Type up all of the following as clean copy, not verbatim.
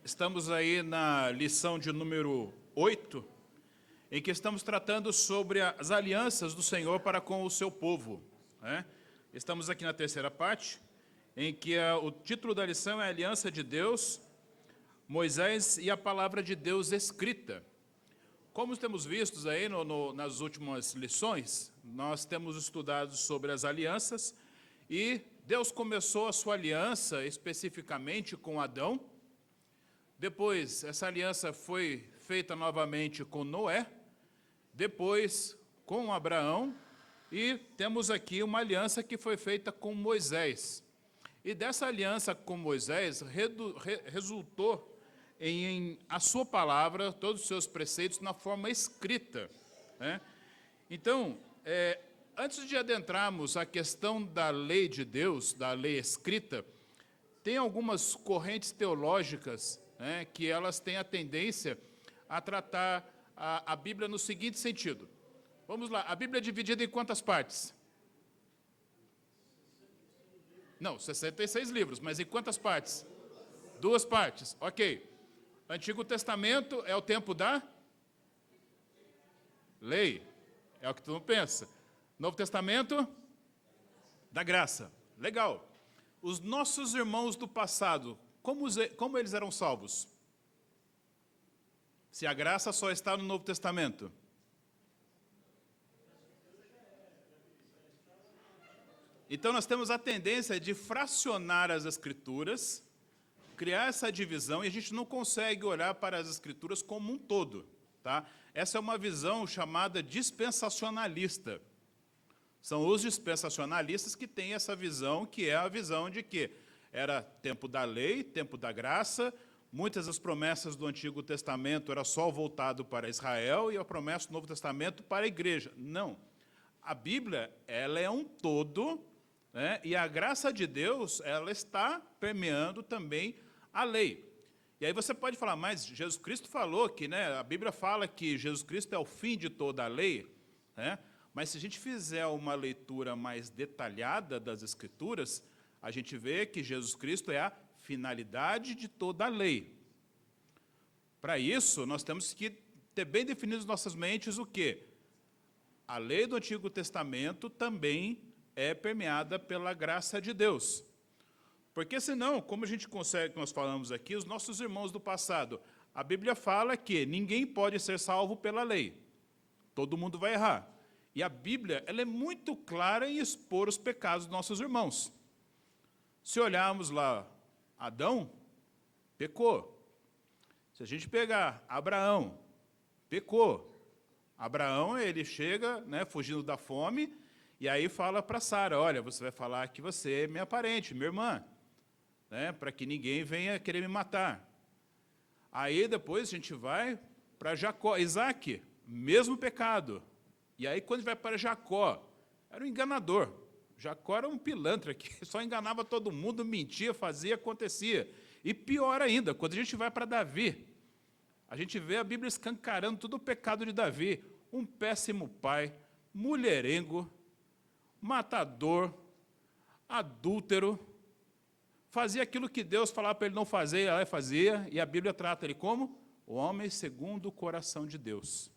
Estamos aí na lição de número 8, em que estamos tratando sobre as alianças do Senhor para com o seu povo, né? Estamos aqui na terceira parte, em que o título da lição é Aliança de Deus, Moisés e a Palavra de Deus escrita. Como temos visto aí nas últimas lições, nós temos estudado sobre as alianças e Deus começou a sua aliança especificamente com Adão. Depois, essa aliança foi feita novamente com Noé, depois com Abraão, e temos aqui uma aliança que foi feita com Moisés. E dessa aliança com Moisés resultou em a sua palavra, todos os seus preceitos na forma escrita, né? Então, antes de adentrarmos a questão da lei de Deus, da lei escrita, tem algumas correntes teológicas, né, que elas têm a tendência a tratar a Bíblia no seguinte sentido. Vamos lá, a Bíblia é dividida em quantas partes? Não, 66 livros, mas em quantas partes? Duas partes, ok. Antigo Testamento é o tempo da lei, é o que todo mundo pensa. Novo Testamento, da graça. Legal. Os nossos irmãos do passado, como eles eram salvos? Se a graça só está no Novo Testamento. Então nós temos a tendência de fracionar as Escrituras, criar essa divisão, e a gente não consegue olhar para as Escrituras como um todo, tá? Essa é uma visão chamada dispensacionalista. São os dispensacionalistas que têm essa visão, que é a visão de que era tempo da lei, tempo da graça, muitas das promessas do Antigo Testamento era só voltado para Israel e a promessa do Novo Testamento para a igreja. Não. A Bíblia, ela é um todo, né? E a graça de Deus, ela está permeando também a lei. E aí você pode falar, mas Jesus Cristo falou que, né, a Bíblia fala que Jesus Cristo é o fim de toda a lei, né? Mas se a gente fizer uma leitura mais detalhada das Escrituras, a gente vê que Jesus Cristo é a finalidade de toda a lei. Para isso, nós temos que ter bem definidos em nossas mentes o quê? A lei do Antigo Testamento também é permeada pela graça de Deus. Porque senão, como a gente consegue, nós falamos aqui, os nossos irmãos do passado, a Bíblia fala que ninguém pode ser salvo pela lei. Todo mundo vai errar. E a Bíblia, ela é muito clara em expor os pecados dos nossos irmãos. Se olharmos lá, Adão pecou. Se a gente pegar Abraão, pecou. Abraão, ele chega, né, fugindo da fome, e aí fala para Sara, olha, você vai falar que você é minha parente, minha irmã, né, para que ninguém venha querer me matar. Aí depois a gente vai para Jacó, Isaac, mesmo pecado. E aí quando vai para Jacó, era um enganador. Jacó era um pilantra que só enganava todo mundo, mentia, fazia, acontecia. E pior ainda, quando a gente vai para Davi, a gente vê a Bíblia escancarando todo o pecado de Davi. Um péssimo pai, mulherengo, matador, adúltero, fazia aquilo que Deus falava para ele não fazer, ele fazia, e a Bíblia trata ele como o homem segundo o coração de Deus.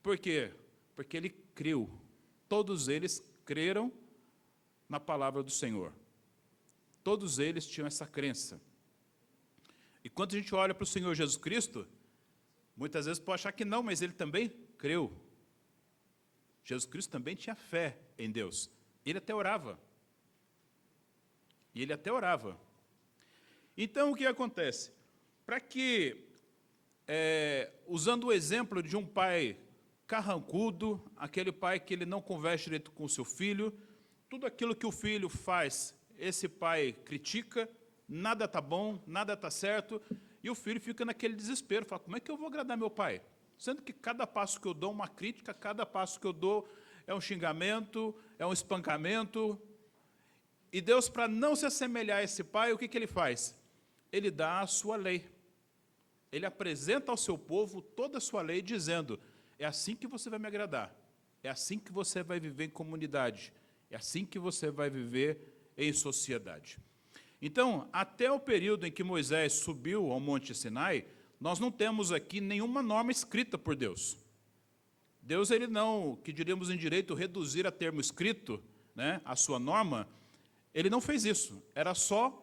Por quê? Porque ele creu. Todos eles creram na palavra do Senhor. Todos eles tinham essa crença. E quando a gente olha para o Senhor Jesus Cristo, muitas vezes pode achar que não, mas ele também creu. Jesus Cristo também tinha fé em Deus. Ele até orava. E ele até orava. Então, o que acontece? Para que, usando o exemplo de um pai carrancudo, aquele pai que ele não conversa direito com o seu filho, tudo aquilo que o filho faz, esse pai critica, nada está bom, nada está certo, e o filho fica naquele desespero, fala, como é que eu vou agradar meu pai? Sendo que cada passo que eu dou é uma crítica, cada passo que eu dou é um xingamento, é um espancamento. E Deus, para não se assemelhar a esse pai, o que ele faz? Ele dá a sua lei. Ele apresenta ao seu povo toda a sua lei, dizendo, é assim que você vai me agradar, é assim que você vai viver em comunidade, é assim que você vai viver em sociedade. Então, até o período em que Moisés subiu ao Monte Sinai, nós não temos aqui nenhuma norma escrita por Deus. Deus, ele não, que diríamos em direito, reduzir a termo escrito, né, a sua norma, ele não fez isso. Era só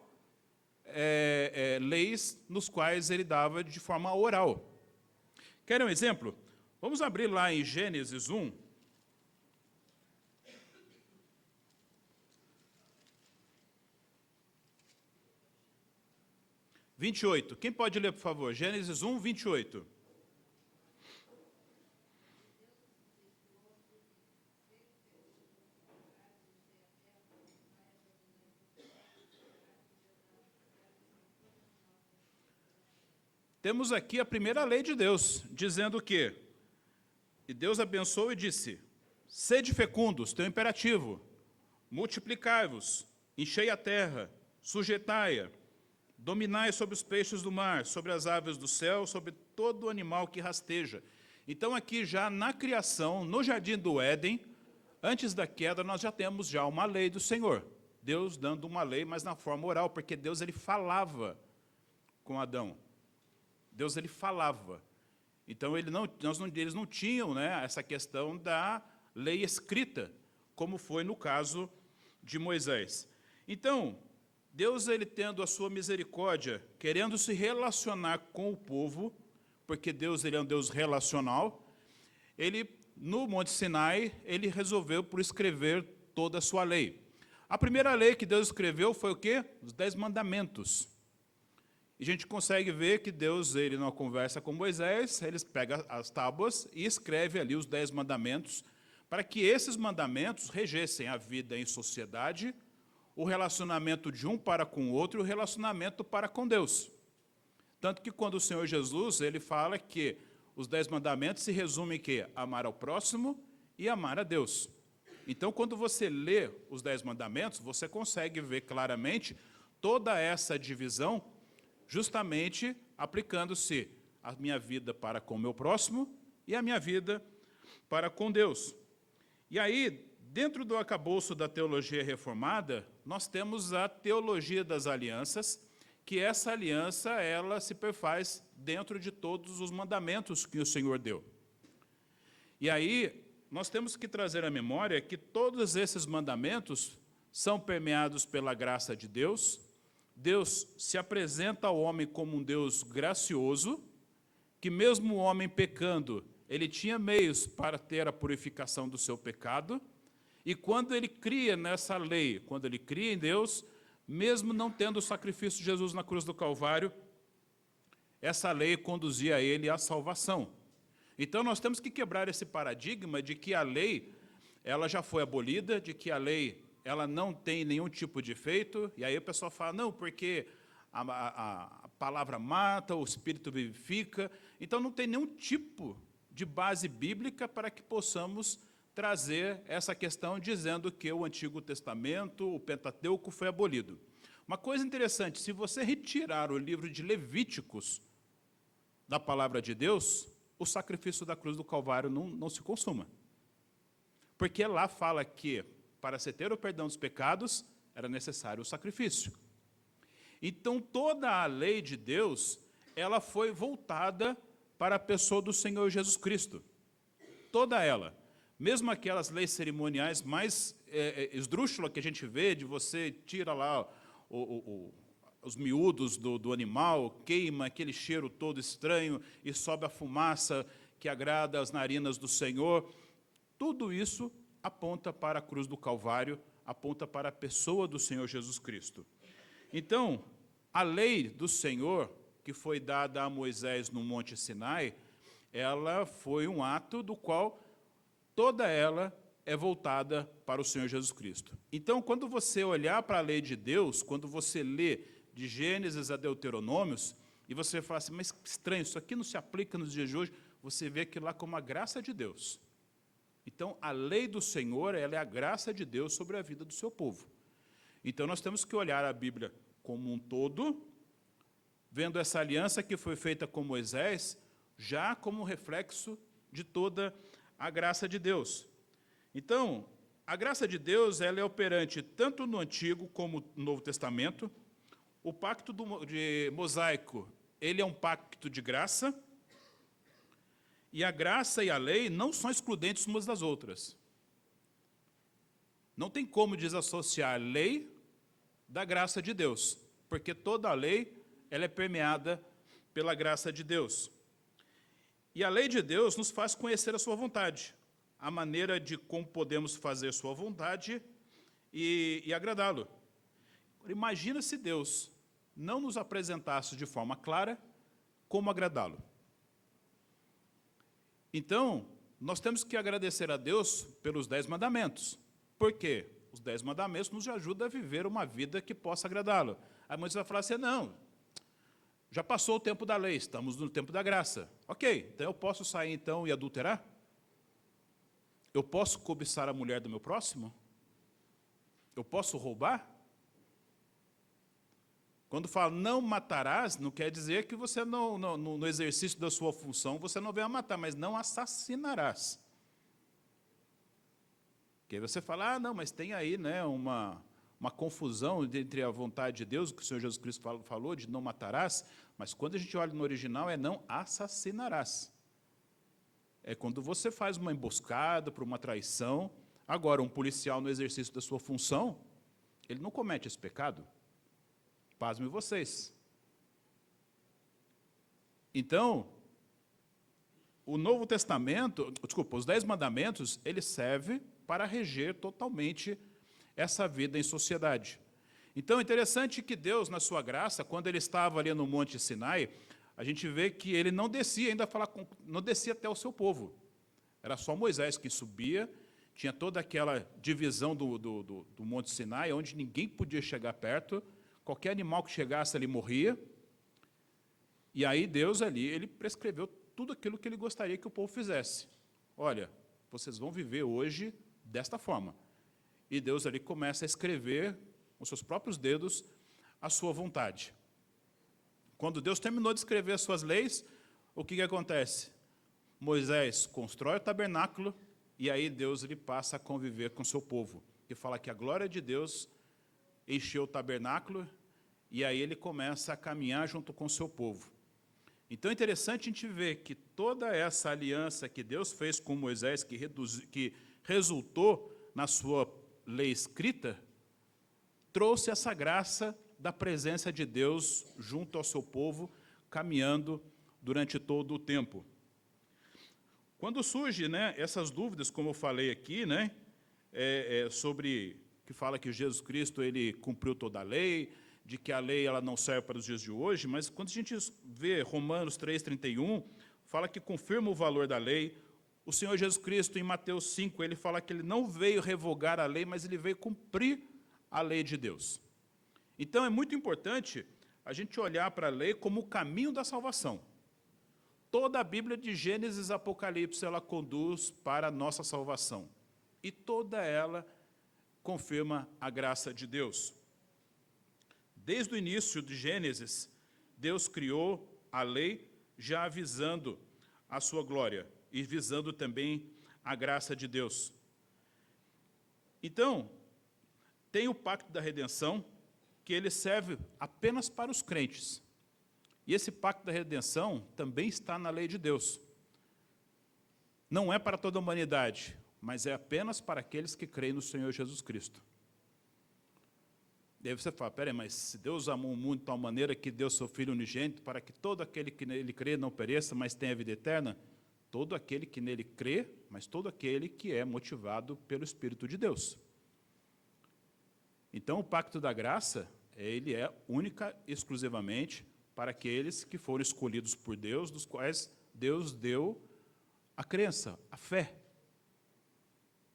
leis nos quais ele dava de forma oral. Querem um exemplo? Vamos abrir lá em Gênesis 1. Quem pode ler, por favor? Gênesis 1, 28. Temos aqui a primeira lei de Deus, dizendo que, e Deus abençoou e disse, sede fecundos, tem um imperativo, multiplicai-vos, enchei a terra, sujeitai-a, dominai sobre os peixes do mar, sobre as aves do céu, sobre todo animal que rasteja. Então, aqui já na criação, no jardim do Éden, antes da queda, nós já temos já uma lei do Senhor. Deus dando uma lei, mas na forma oral, porque Deus ele falava com Adão. Deus ele falava. Então, eles não tinham, né, essa questão da lei escrita, como foi no caso de Moisés. Então, Deus, ele tendo a sua misericórdia, querendo se relacionar com o povo, porque Deus ele é um Deus relacional, ele, no Monte Sinai, ele resolveu por escrever toda a sua lei. A primeira lei que Deus escreveu foi o quê? Os 10 mandamentos. E a gente consegue ver que Deus, ele numa conversa com Moisés, ele pega as tábuas e escreve ali os 10 mandamentos, para que esses mandamentos regessem a vida em sociedade, o relacionamento de um para com o outro e o relacionamento para com Deus. Tanto que quando o Senhor Jesus, ele fala que os 10 mandamentos se resumem em quê? Amar ao próximo e amar a Deus. Então, quando você lê os 10 mandamentos, você consegue ver claramente toda essa divisão, justamente aplicando-se a minha vida para com o meu próximo e a minha vida para com Deus. E aí, dentro do arcabouço da teologia reformada, nós temos a teologia das alianças, que essa aliança ela se perfaz dentro de todos os mandamentos que o Senhor deu. E aí, nós temos que trazer à memória que todos esses mandamentos são permeados pela graça de Deus. Deus se apresenta ao homem como um Deus gracioso, que mesmo o homem pecando, ele tinha meios para ter a purificação do seu pecado, e quando ele cria nessa lei, quando ele cria em Deus, mesmo não tendo o sacrifício de Jesus na cruz do Calvário, essa lei conduzia ele à salvação. Então, nós temos que quebrar esse paradigma de que a lei ela já foi abolida, de que a lei ela não tem nenhum tipo de efeito, e aí o pessoal fala, não, porque a palavra mata, o Espírito vivifica, então não tem nenhum tipo de base bíblica para que possamos trazer essa questão dizendo que o Antigo Testamento, o Pentateuco, foi abolido. Uma coisa interessante, se você retirar o livro de Levíticos da palavra de Deus, o sacrifício da cruz do Calvário não se consuma. Porque lá fala que, para se ter o perdão dos pecados, era necessário o sacrifício. Então, toda a lei de Deus, ela foi voltada para a pessoa do Senhor Jesus Cristo. Toda ela. Mesmo aquelas leis cerimoniais mais esdrúxulas que a gente vê, de você tira lá os miúdos do animal, queima aquele cheiro todo estranho e sobe a fumaça que agrada as narinas do Senhor. Tudo isso aponta para a cruz do Calvário, aponta para a pessoa do Senhor Jesus Cristo. Então, a lei do Senhor, que foi dada a Moisés no Monte Sinai, ela foi um ato do qual toda ela é voltada para o Senhor Jesus Cristo. Então, quando você olhar para a lei de Deus, quando você lê de Gênesis a Deuteronômios, e você fala assim, mas que estranho, isso aqui não se aplica nos dias de hoje, você vê aquilo lá como a graça de Deus. Então, a lei do Senhor, ela é a graça de Deus sobre a vida do seu povo. Então, nós temos que olhar a Bíblia como um todo, vendo essa aliança que foi feita com Moisés, já como reflexo de toda a graça de Deus. Então, a graça de Deus ela é operante tanto no Antigo como no Novo Testamento. O pacto de mosaico, ele é um pacto de graça, e a graça e a lei não são excludentes umas das outras. Não tem como desassociar a lei da graça de Deus, porque toda a lei ela é permeada pela graça de Deus. E a lei de Deus nos faz conhecer a sua vontade, a maneira de como podemos fazer sua vontade e agradá-lo. Imagina se Deus não nos apresentasse de forma clara como agradá-lo. Então, nós temos que agradecer a Deus pelos 10 mandamentos. Por quê? Os 10 mandamentos nos ajudam a viver uma vida que possa agradá-lo. Aí muitos vão falar assim, não, já passou o tempo da lei, estamos no tempo da graça. Ok, então eu posso sair então e adulterar? Eu posso cobiçar a mulher do meu próximo? Eu posso roubar? Quando fala não matarás, não quer dizer que você no exercício da sua função você não venha matar, mas não assassinarás. Que aí você fala, não, mas tem aí né, uma confusão entre a vontade de Deus, que o Senhor Jesus Cristo falou, de não matarás, mas quando a gente olha no original é não assassinarás. É quando você faz uma emboscada para uma traição. Agora, um policial no exercício da sua função, ele não comete esse pecado. Pasmem vocês. Então, o Novo Testamento, desculpa, os 10 mandamentos, ele serve para reger totalmente essa vida em sociedade. Então, é interessante que Deus, na sua graça, quando ele estava ali no Monte Sinai, a gente vê que ele não descia ainda não descia até o seu povo. Era só Moisés que subia, tinha toda aquela divisão do Monte Sinai, onde ninguém podia chegar perto, qualquer animal que chegasse ali morria. E aí Deus ali, ele prescreveu tudo aquilo que ele gostaria que o povo fizesse. Olha, vocês vão viver hoje desta forma. E Deus ali começa a escrever com seus próprios dedos a sua vontade. Quando Deus terminou de escrever as suas leis, o que acontece? Moisés constrói o tabernáculo e aí Deus ele passa a conviver com o seu povo. E fala que a glória de Deus encheu o tabernáculo e aí ele começa a caminhar junto com o seu povo. Então é interessante a gente ver que toda essa aliança que Deus fez com Moisés, que resultou na sua lei escrita, trouxe essa graça da presença de Deus junto ao seu povo, caminhando durante todo o tempo. Quando surgem né, essas dúvidas, como eu falei aqui, né, sobre que fala que Jesus Cristo ele cumpriu toda a lei, de que a lei ela não serve para os dias de hoje, mas quando a gente vê Romanos 3,31, fala que confirma o valor da lei. O Senhor Jesus Cristo, em Mateus 5, ele fala que ele não veio revogar a lei, mas ele veio cumprir a lei de Deus. Então, é muito importante a gente olhar para a lei como o caminho da salvação. Toda a Bíblia, de Gênesis a Apocalipse, ela conduz para a nossa salvação. E toda ela confirma a graça de Deus. Desde o início de Gênesis, Deus criou a lei já visando a sua glória e visando também a graça de Deus. Então, tem o pacto da redenção, que ele serve apenas para os crentes. E esse pacto da redenção também está na lei de Deus. Não é para toda a humanidade, mas é apenas para aqueles que creem no Senhor Jesus Cristo. E aí você fala, peraí, mas se Deus amou o mundo de tal maneira que deu seu Filho unigênito para que todo aquele que nele crê não pereça, mas tenha vida eterna? Todo aquele que nele crê, mas todo aquele que é motivado pelo Espírito de Deus. Então, o pacto da graça, ele é única, exclusivamente, para aqueles que foram escolhidos por Deus, dos quais Deus deu a crença, a fé,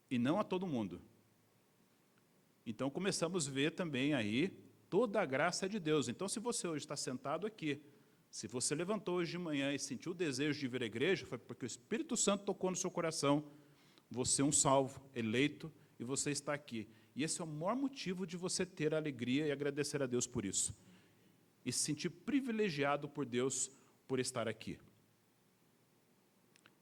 e não a todo mundo. Então, começamos a ver também aí toda a graça de Deus. Então, se você hoje está sentado aqui, se você levantou hoje de manhã e sentiu o desejo de vir à igreja, foi porque o Espírito Santo tocou no seu coração, você é um salvo, eleito, e você está aqui. E esse é o maior motivo de você ter a alegria e agradecer a Deus por isso. E se sentir privilegiado por Deus por estar aqui.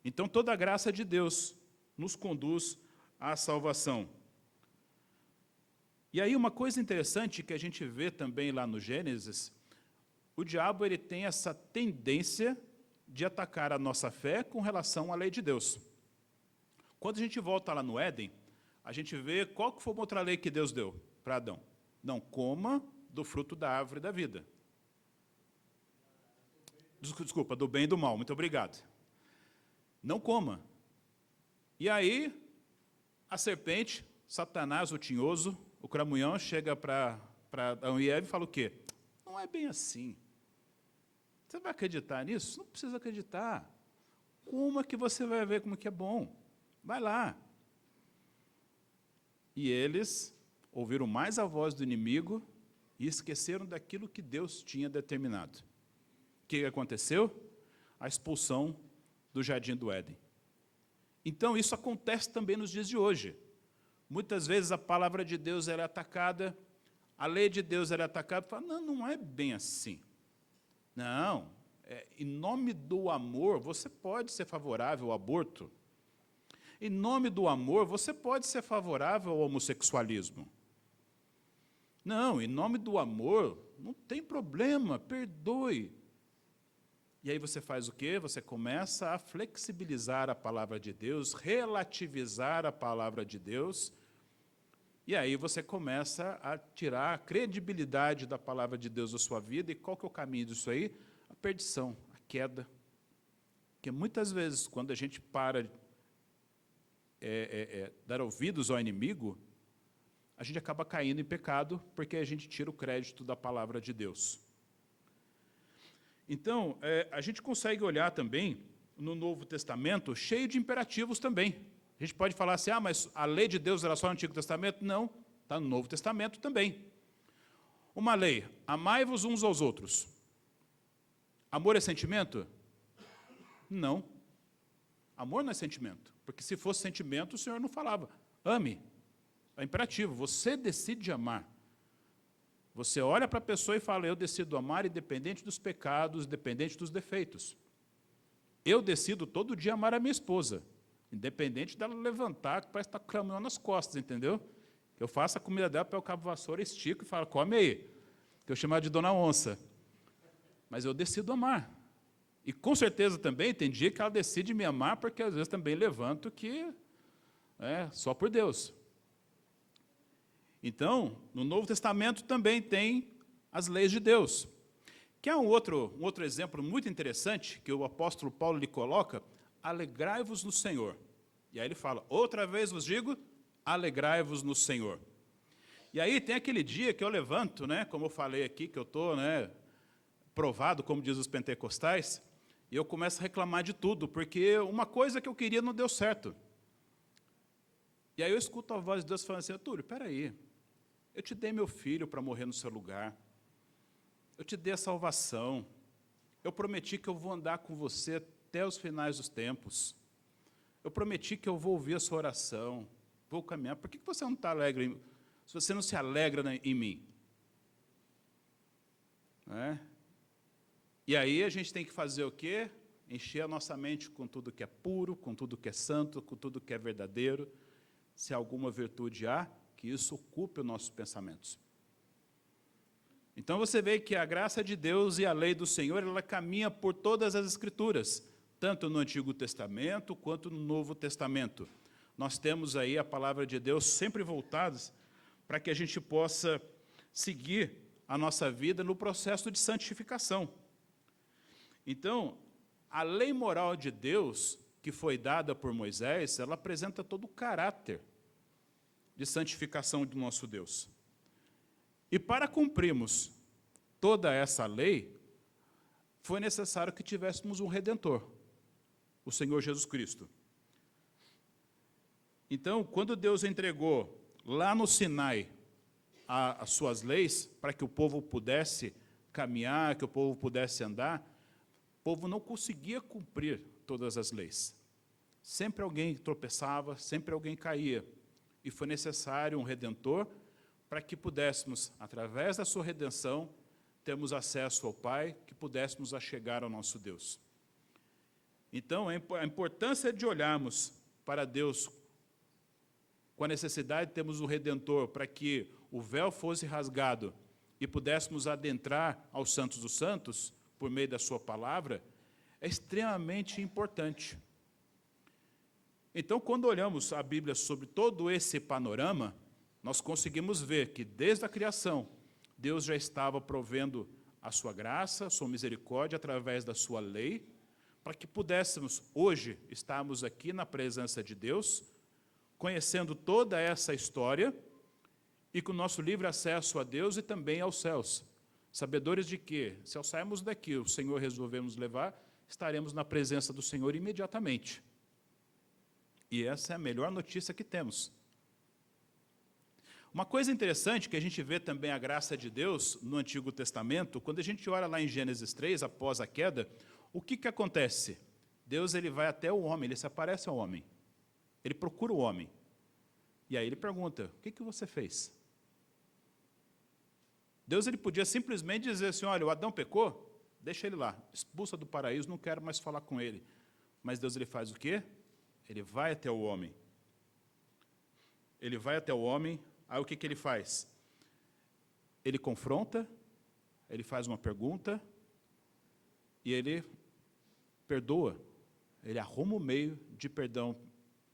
Então, toda a graça de Deus nos conduz à salvação. E aí uma coisa interessante que a gente vê também lá no Gênesis, o diabo ele tem essa tendência de atacar a nossa fé com relação à lei de Deus. Quando a gente volta lá no Éden, a gente vê qual que foi uma outra lei que Deus deu para Adão. Não coma do fruto da árvore da vida. Desculpa, do bem e do mal, muito obrigado. Não coma. E aí, a serpente, Satanás, o tinhoso, o cramunhão, chega para Adão e Eva e fala o quê? Não é bem assim. Você vai acreditar nisso? Não precisa acreditar. Coma que você vai ver como que é bom. Vai lá. E eles ouviram mais a voz do inimigo e esqueceram daquilo que Deus tinha determinado. O que aconteceu? A expulsão do jardim do Éden. Então, isso acontece também nos dias de hoje. Muitas vezes a palavra de Deus era atacada, a lei de Deus era atacada, fala, não, não é bem assim. Não, em nome do amor, você pode ser favorável ao aborto. Em nome do amor, você pode ser favorável ao homossexualismo. Não, em nome do amor, não tem problema, perdoe. E aí você faz o quê? Você começa a flexibilizar a palavra de Deus, relativizar a palavra de Deus, e aí você começa a tirar a credibilidade da palavra de Deus da sua vida. E qual que é o caminho disso aí? A perdição, a queda. Porque muitas vezes, quando a gente para dar ouvidos ao inimigo, a gente acaba caindo em pecado, porque a gente tira o crédito da palavra de Deus. Então, a gente consegue olhar também no Novo Testamento cheio de imperativos também. A gente pode falar assim, mas a lei de Deus era só no Antigo Testamento? Não, está no Novo Testamento também. Uma lei, amai-vos uns aos outros. Amor é sentimento? Não. Amor não é sentimento, porque se fosse sentimento, o Senhor não falava. Ame. É imperativo, você decide amar. Você olha para a pessoa e fala, eu decido amar independente dos pecados, independente dos defeitos. Eu decido todo dia amar a minha esposa, independente dela levantar, que parece que está com o caminhão nas costas, entendeu? Eu faço a comida dela, pego o cabo vassoura, estico e falo, come aí, que eu chamo de Dona Onça. Mas eu decido amar. E com certeza também tem dia que ela decide me amar, porque às vezes também levanto que é só por Deus. Então, no Novo Testamento também tem as leis de Deus. Que é um outro exemplo muito interessante, que o apóstolo Paulo lhe coloca, alegrai-vos no Senhor. E aí ele fala, outra vez vos digo, alegrai-vos no Senhor. E aí tem aquele dia que eu levanto, como eu falei aqui, que eu estou provado, como diz os pentecostais, e eu começo a reclamar de tudo, porque uma coisa que eu queria não deu certo. E aí eu escuto a voz de Deus falando assim, Túlio, espera aí, eu te dei meu filho para morrer no seu lugar, eu te dei a salvação, eu prometi que eu vou andar com você até os finais dos tempos, eu prometi que eu vou ouvir a sua oração, vou caminhar, por que você não está alegre, se você não se alegra em mim? E aí a gente tem que fazer o quê? Encher a nossa mente com tudo que é puro, com tudo que é santo, com tudo que é verdadeiro, se alguma virtude há, que isso ocupe os nossos pensamentos. Então você vê que a graça de Deus e a lei do Senhor, ela caminha por todas as Escrituras, tanto no Antigo Testamento quanto no Novo Testamento. Nós temos aí a palavra de Deus sempre voltadas para que a gente possa seguir a nossa vida no processo de santificação. Então, a lei moral de Deus, que foi dada por Moisés, ela apresenta todo o caráter de santificação do nosso Deus. E para cumprirmos toda essa lei, foi necessário que tivéssemos um Redentor, o Senhor Jesus Cristo. Então, quando Deus entregou lá no Sinai as suas leis, para que o povo pudesse caminhar, que o povo pudesse andar, o povo não conseguia cumprir todas as leis. Sempre alguém tropeçava, sempre alguém caía. E foi necessário um Redentor para que pudéssemos, através da sua redenção, termos acesso ao Pai, que pudéssemos achegar ao nosso Deus. Então, a importância de olharmos para Deus com a necessidade de termos o Redentor para que o véu fosse rasgado e pudéssemos adentrar aos Santos dos Santos, por meio da sua palavra, é extremamente importante. Então, quando olhamos a Bíblia sobre todo esse panorama, nós conseguimos ver que, desde a criação, Deus já estava provendo a sua graça, a sua misericórdia, através da sua lei, para que pudéssemos, hoje, estarmos aqui na presença de Deus, conhecendo toda essa história, e com o nosso livre acesso a Deus e também aos céus. Sabedores de que, se ao sairmos daqui, o Senhor resolver nos levar, estaremos na presença do Senhor imediatamente. E essa é a melhor notícia que temos. Uma coisa interessante que a gente vê também a graça de Deus no Antigo Testamento, quando a gente olha lá em Gênesis 3, após a queda, o que acontece? Deus ele vai até o homem, ele se aparece ao homem. Ele procura o homem. E aí ele pergunta, o que você fez? Deus ele podia simplesmente dizer assim, olha, o Adão pecou, deixa ele lá, expulsa do paraíso, não quero mais falar com ele. Mas Deus ele faz o quê? Ele vai até o homem. Ele vai até o homem, aí o que ele faz? Ele confronta, ele faz uma pergunta, e ele perdoa. Ele arruma o meio de perdão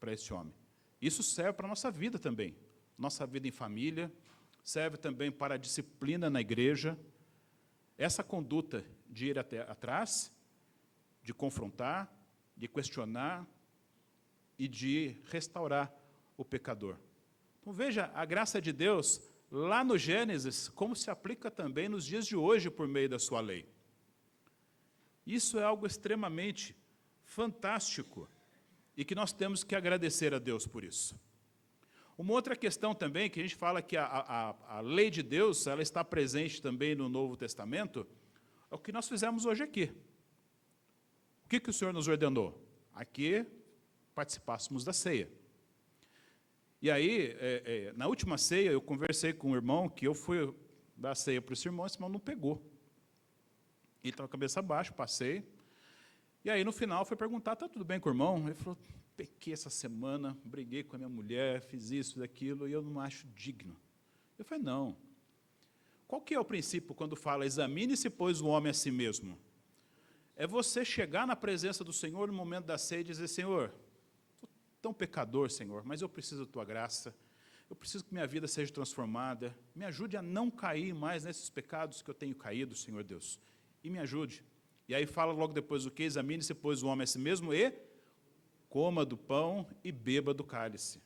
para esse homem. Isso serve para a nossa vida também. Nossa vida em família, serve também para a disciplina na igreja. Essa conduta de ir até atrás, de confrontar, de questionar e de restaurar o pecador. Então veja, a graça de Deus, lá no Gênesis, como se aplica também nos dias de hoje por meio da sua lei. Isso é algo extremamente fantástico e que nós temos que agradecer a Deus por isso. Uma outra questão também, que a gente fala que a lei de Deus ela está presente também no Novo Testamento, é o que nós fizemos hoje aqui. O que o Senhor nos ordenou? Aqui participássemos da ceia. E aí, na última ceia, eu conversei com um irmão, que eu fui dar ceia para esse irmão não pegou. Ele estava com a cabeça baixa, passei. E aí, no final, foi perguntar, está tudo bem com o irmão? Ele falou, pequei essa semana, briguei com a minha mulher, fiz isso, daquilo, e eu não acho digno. Eu falei, não. Qual que é o princípio quando fala, examine-se, pois, o homem a si mesmo? É você chegar na presença do Senhor no momento da ceia e dizer, Senhor, sou tão pecador, Senhor, mas eu preciso da tua graça, eu preciso que minha vida seja transformada, me ajude a não cair mais nesses pecados que eu tenho caído, Senhor Deus, e me ajude. E aí fala logo depois o que? Examine-se, pois, o homem a si mesmo e coma do pão e beba do cálice.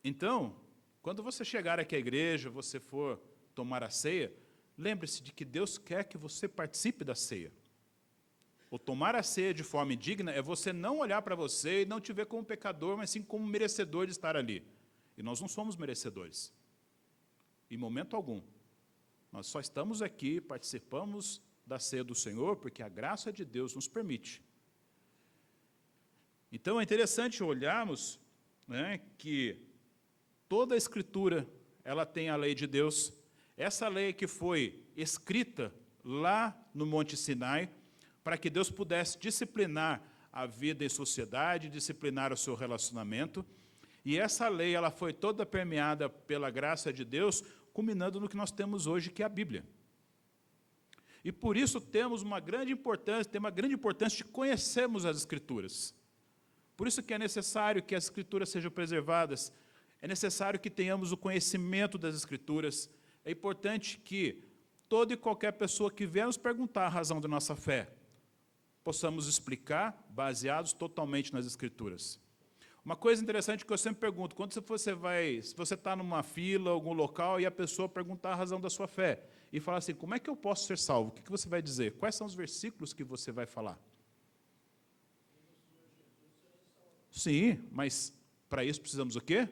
Então, quando você chegar aqui à igreja, você for tomar a ceia, lembre-se de que Deus quer que você participe da ceia. O tomar a ceia de forma indigna é você não olhar para você e não te ver como pecador, mas sim como merecedor de estar ali. E nós não somos merecedores. Em momento algum. Nós só estamos aqui, participamos da ceia do Senhor, porque a graça de Deus nos permite. Então, é interessante olharmos, né, que toda a Escritura, ela tem a lei de Deus. Essa lei que foi escrita lá no Monte Sinai, para que Deus pudesse disciplinar a vida em sociedade, disciplinar o seu relacionamento. E essa lei ela foi toda permeada pela graça de Deus, culminando no que nós temos hoje, que é a Bíblia. E por isso temos uma grande importância, de conhecermos as Escrituras. Por isso que é necessário que as Escrituras sejam preservadas, é necessário que tenhamos o conhecimento das Escrituras. É importante que toda e qualquer pessoa que vier nos perguntar a razão da nossa fé, possamos explicar, baseados totalmente nas Escrituras. Uma coisa interessante que eu sempre pergunto, quando se você está numa fila, algum local, e a pessoa perguntar a razão da sua fé, e falar assim, como é que eu posso ser salvo? O que você vai dizer? Quais são os versículos que você vai falar? Sim, mas para isso precisamos o quê?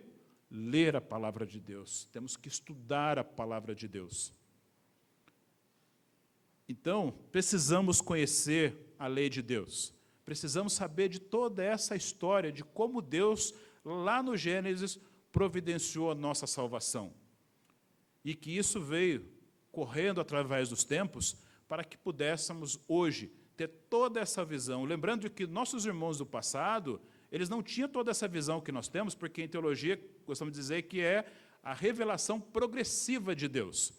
Ler a palavra de Deus. Temos que estudar a palavra de Deus. Então, precisamos conhecer a lei de Deus. Precisamos saber de toda essa história, de como Deus, lá no Gênesis, providenciou a nossa salvação. E que isso veio correndo através dos tempos, para que pudéssemos hoje ter toda essa visão. Lembrando que nossos irmãos do passado, eles não tinham toda essa visão que nós temos, porque em teologia gostamos de dizer que é a revelação progressiva de Deus.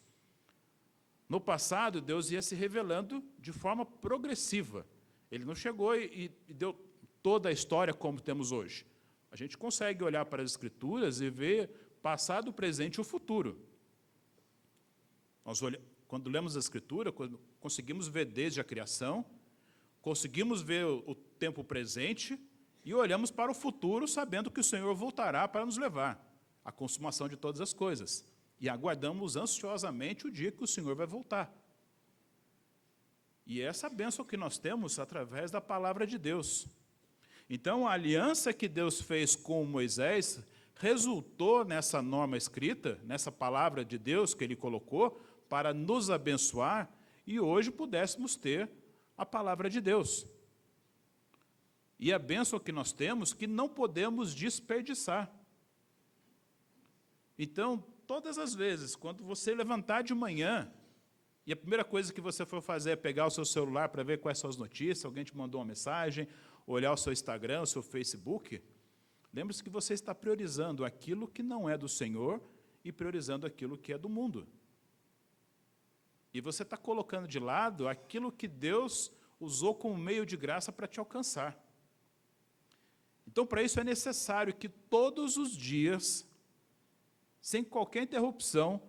No passado, Deus ia se revelando de forma progressiva. Ele não chegou e deu toda a história como temos hoje. A gente consegue olhar para as Escrituras e ver passado, presente e o futuro. Quando lemos a Escritura, conseguimos ver desde a criação, conseguimos ver o tempo presente e olhamos para o futuro sabendo que o Senhor voltará para nos levar à consumação de todas as coisas. E aguardamos ansiosamente o dia que o Senhor vai voltar. E essa bênção que nós temos através da palavra de Deus. Então, a aliança que Deus fez com Moisés resultou nessa norma escrita, nessa palavra de Deus que Ele colocou, para nos abençoar, e hoje pudéssemos ter a palavra de Deus. E a bênção que nós temos, que não podemos desperdiçar. Então, todas as vezes, quando você levantar de manhã, e a primeira coisa que você for fazer é pegar o seu celular para ver quais são as notícias, alguém te mandou uma mensagem, olhar o seu Instagram, o seu Facebook, lembre-se que você está priorizando aquilo que não é do Senhor e priorizando aquilo que é do mundo. E você está colocando de lado aquilo que Deus usou como meio de graça para te alcançar. Então, para isso é necessário que todos os dias, sem qualquer interrupção,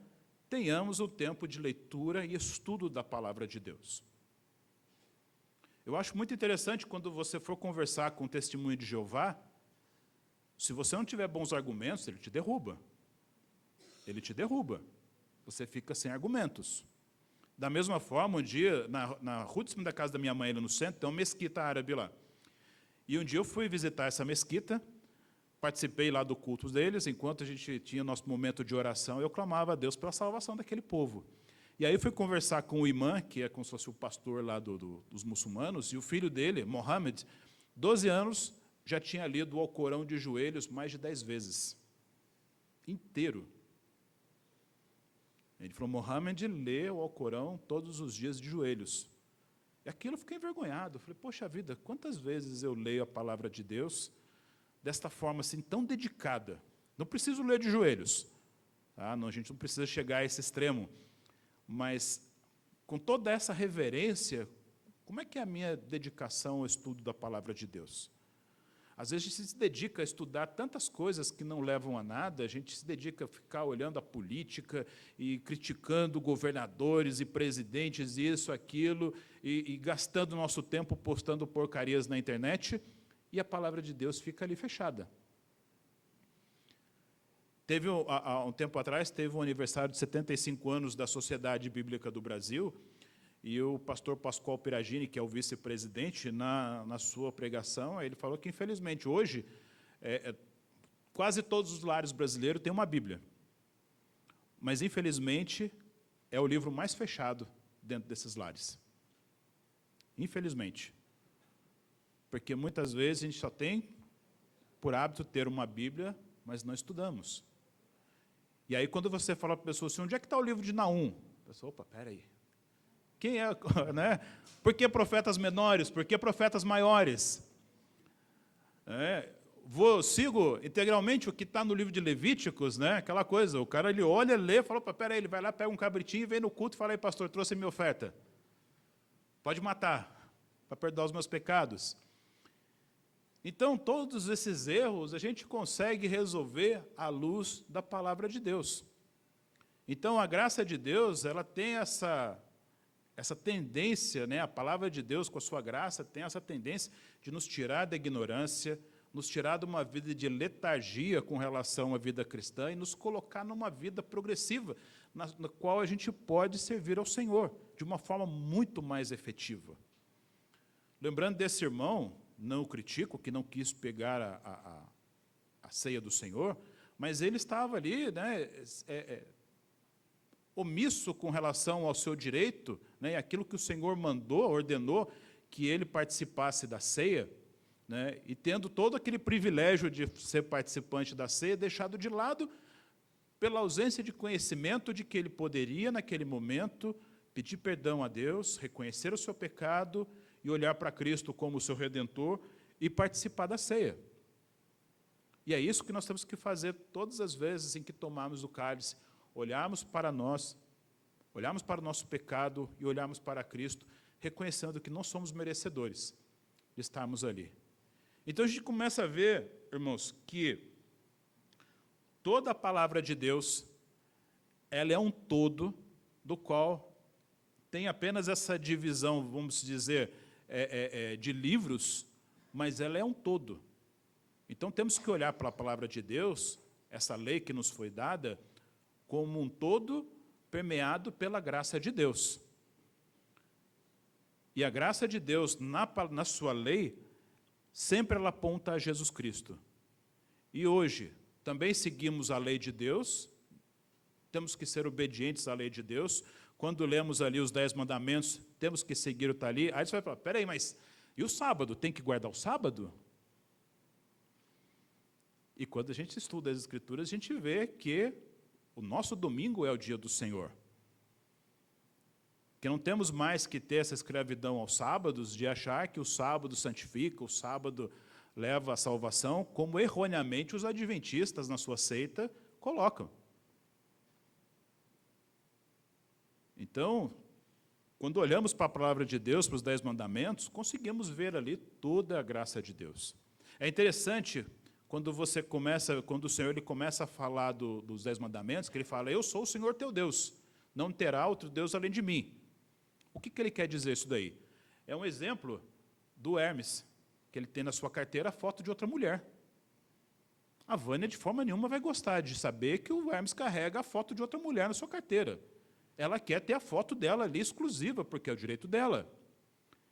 tenhamos um tempo de leitura e estudo da palavra de Deus. Eu acho muito interessante quando você for conversar com o testemunho de Jeová, se você não tiver bons argumentos, ele te derruba. Ele te derruba. Você fica sem argumentos. Da mesma forma, um dia, na rua de cima da casa da minha mãe, ali no centro, tem uma mesquita árabe lá. E um dia eu fui visitar essa mesquita, participei lá do culto deles, enquanto a gente tinha nosso momento de oração, eu clamava a Deus pela salvação daquele povo. E aí eu fui conversar com o imã, que é como se fosse o pastor lá dos muçulmanos, e o filho dele, Mohammed, 12 anos, já tinha lido o Alcorão de joelhos mais de 10 vezes. Inteiro. Ele falou, Mohammed lê o Alcorão todos os dias de joelhos. E aquilo eu fiquei envergonhado. Eu falei, poxa vida, quantas vezes eu leio a palavra de Deus desta forma assim, tão dedicada? Não preciso ler de joelhos. Tá? Não, a gente não precisa chegar a esse extremo. Mas, com toda essa reverência, como é que é a minha dedicação ao estudo da palavra de Deus? Às vezes a gente se dedica a estudar tantas coisas que não levam a nada, a gente se dedica a ficar olhando a política e criticando governadores e presidentes, isso, aquilo, e gastando nosso tempo postando porcarias na internet, e a palavra de Deus fica ali fechada. Há um tempo atrás, teve um aniversário de 75 anos da Sociedade Bíblica do Brasil, e o pastor Pascoal Peragini, que é o vice-presidente, na sua pregação, ele falou que, infelizmente, hoje, quase todos os lares brasileiros têm uma Bíblia. Mas, infelizmente, é o livro mais fechado dentro desses lares. Infelizmente. Porque, muitas vezes, a gente só tem por hábito ter uma Bíblia, mas não estudamos. E aí, quando você fala para a pessoa assim, onde é que está o livro de Naum? A pessoa, opa, peraí. Quem é, né? Por que profetas menores? Por que profetas maiores? Sigo integralmente o que está no livro de Levíticos, né? Aquela coisa, o cara ele olha, lê, fala, opa, peraí, ele vai lá, pega um cabritinho, vem no culto e fala, aí, pastor, trouxe minha oferta. Pode matar, para perdoar os meus pecados. Então, todos esses erros a gente consegue resolver à luz da palavra de Deus. Então, a graça de Deus, ela tem essa tendência, né, a palavra de Deus, com a sua graça, tem essa tendência de nos tirar da ignorância, nos tirar de uma vida de letargia com relação à vida cristã e nos colocar numa vida progressiva, na qual a gente pode servir ao Senhor de uma forma muito mais efetiva. Lembrando desse irmão, não o critico, que não quis pegar a ceia do Senhor, mas ele estava ali, né, omisso com relação ao seu direito, né, aquilo que o Senhor mandou, ordenou que ele participasse da ceia, né, e tendo todo aquele privilégio de ser participante da ceia, deixado de lado pela ausência de conhecimento de que ele poderia, naquele momento, pedir perdão a Deus, reconhecer o seu pecado e olhar para Cristo como o seu Redentor e participar da ceia. E é isso que nós temos que fazer todas as vezes em que tomarmos o cálice, olharmos para nós, olharmos para o nosso pecado e olharmos para Cristo, reconhecendo que não somos merecedores de estarmos ali. Então a gente começa a ver, irmãos, que toda a palavra de Deus, ela é um todo, do qual tem apenas essa divisão, vamos dizer, de livros, mas ela é um todo. Então temos que olhar para a palavra de Deus, essa lei que nos foi dada, como um todo permeado pela graça de Deus. E a graça de Deus, na sua lei, sempre ela aponta a Jesus Cristo. E hoje, também seguimos a lei de Deus, temos que ser obedientes à lei de Deus. Quando lemos ali os 10 mandamentos, temos que seguir o que está ali. Aí você vai falar, peraí, mas e o sábado? Tem que guardar o sábado? E quando a gente estuda as Escrituras, a gente vê que o nosso domingo é o dia do Senhor. Que não temos mais que ter essa escravidão aos sábados, de achar que o sábado santifica, o sábado leva à salvação, como erroneamente os adventistas na sua seita colocam. Então, quando olhamos para a palavra de Deus, para os 10 mandamentos, conseguimos ver ali toda a graça de Deus. É interessante quando o Senhor ele começa a falar dos 10 mandamentos, que ele fala, eu sou o Senhor teu Deus, não terá outro Deus além de mim. O que ele quer dizer isso daí? É um exemplo do Hermes, que ele tem na sua carteira a foto de outra mulher. A Vânia, de forma nenhuma, vai gostar de saber que o Hermes carrega a foto de outra mulher na sua carteira. Ela quer ter a foto dela ali exclusiva, porque é o direito dela.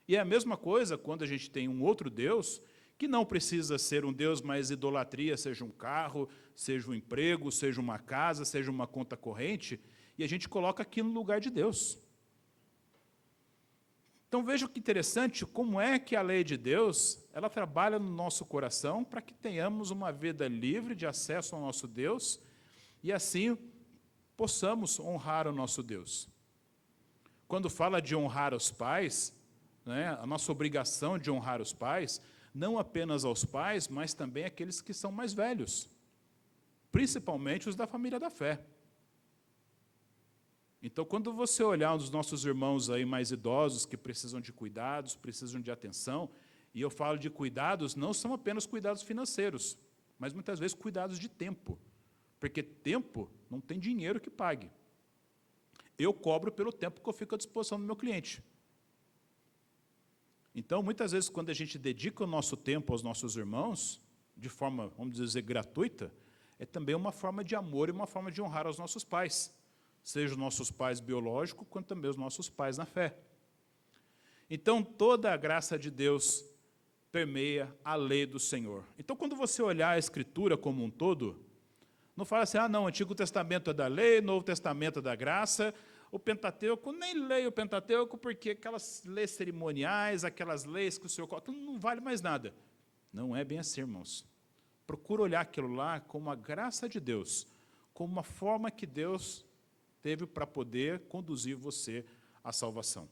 E é a mesma coisa quando a gente tem um outro Deus, que não precisa ser um Deus, mas idolatria, seja um carro, seja um emprego, seja uma casa, seja uma conta corrente, e a gente coloca aquilo no lugar de Deus. Então veja que interessante, como é que a lei de Deus, ela trabalha no nosso coração para que tenhamos uma vida livre de acesso ao nosso Deus, e assim possamos honrar o nosso Deus. Quando fala de honrar os pais, né, a nossa obrigação de honrar os pais, não apenas aos pais, mas também àqueles que são mais velhos, principalmente os da família da fé. Então, quando você olhar os nossos irmãos aí mais idosos, que precisam de cuidados, precisam de atenção, e eu falo de cuidados, não são apenas cuidados financeiros, mas muitas vezes cuidados de tempo, porque tempo não tem dinheiro que pague. Eu cobro pelo tempo que eu fico à disposição do meu cliente. Então, muitas vezes, quando a gente dedica o nosso tempo aos nossos irmãos, de forma, vamos dizer, gratuita, é também uma forma de amor e uma forma de honrar aos nossos pais, seja os nossos pais biológicos, quanto também os nossos pais na fé. Então, toda a graça de Deus permeia a lei do Senhor. Então, quando você olhar a Escritura como um todo, não fala assim, não, o Antigo Testamento é da lei, Novo Testamento é da graça, o Pentateuco, nem leio o Pentateuco, porque aquelas leis cerimoniais, aquelas leis que o Senhor coloca, não vale mais nada. Não é bem assim, irmãos. Procura olhar aquilo lá como a graça de Deus, como uma forma que Deus teve para poder conduzir você à salvação.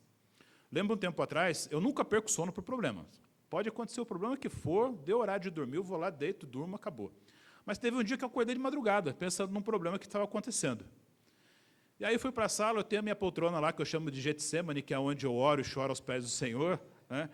Lembra um tempo atrás, eu nunca perco sono por problema. Pode acontecer o problema que for, deu horário de dormir, eu vou lá, deito, durmo, acabou. Mas teve um dia que eu acordei de madrugada, pensando num problema que estava acontecendo. E aí fui para a sala, eu tenho a minha poltrona lá, que eu chamo de Getsemane, que é onde eu oro e choro aos pés do Senhor, né?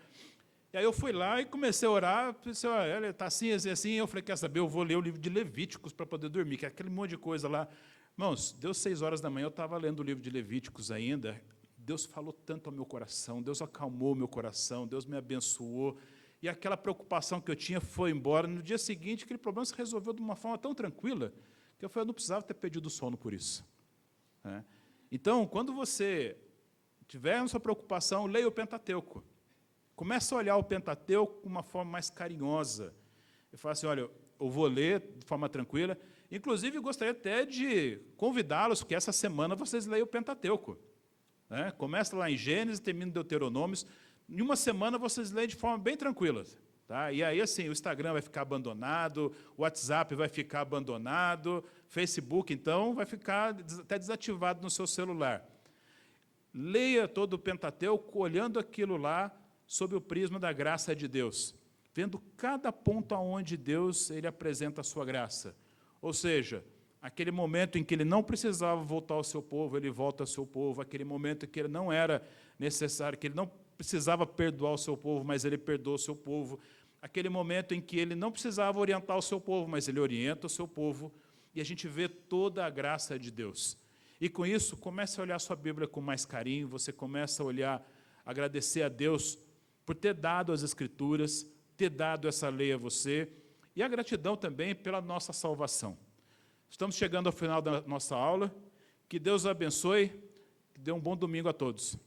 E aí eu fui lá e comecei a orar, pensei, olha, está assim, eu falei, quer saber, eu vou ler o livro de Levíticos para poder dormir, que é aquele monte de coisa lá. Irmãos, deu 6 horas da manhã, eu estava lendo o livro de Levíticos ainda, Deus falou tanto ao meu coração, Deus acalmou o meu coração, Deus me abençoou, e aquela preocupação que eu tinha foi embora. No dia seguinte, aquele problema se resolveu de uma forma tão tranquila, que eu não precisava ter pedido sono por isso. Então, quando você tiver essa preocupação, leia o Pentateuco. Comece a olhar o Pentateuco de uma forma mais carinhosa. Eu falo assim, olha, eu vou ler de forma tranquila. Inclusive, gostaria até de convidá-los, que essa semana vocês leiam o Pentateuco. Começa lá em Gênesis, termina em Deuteronômios. Em uma semana, vocês leem de forma bem tranquila. Tá? E aí, assim, o Instagram vai ficar abandonado, o WhatsApp vai ficar abandonado, Facebook, então, vai ficar até desativado no seu celular. Leia todo o Pentateuco, olhando aquilo lá sob o prisma da graça de Deus. vendo cada ponto aonde Deus ele apresenta a sua graça. Ou seja, aquele momento em que ele não precisava voltar ao seu povo, ele volta ao seu povo. Aquele momento em que ele não era necessário, que ele não precisava perdoar o seu povo, mas ele perdoa o seu povo. Aquele momento em que ele não precisava orientar o seu povo, mas ele orienta o seu povo. E a gente vê toda a graça de Deus. E com isso, comece a olhar a sua Bíblia com mais carinho, você começa a olhar, agradecer a Deus por ter dado as Escrituras, ter dado essa lei a você, e a gratidão também pela nossa salvação. Estamos chegando ao final da nossa aula. Que Deus abençoe, que dê um bom domingo a todos.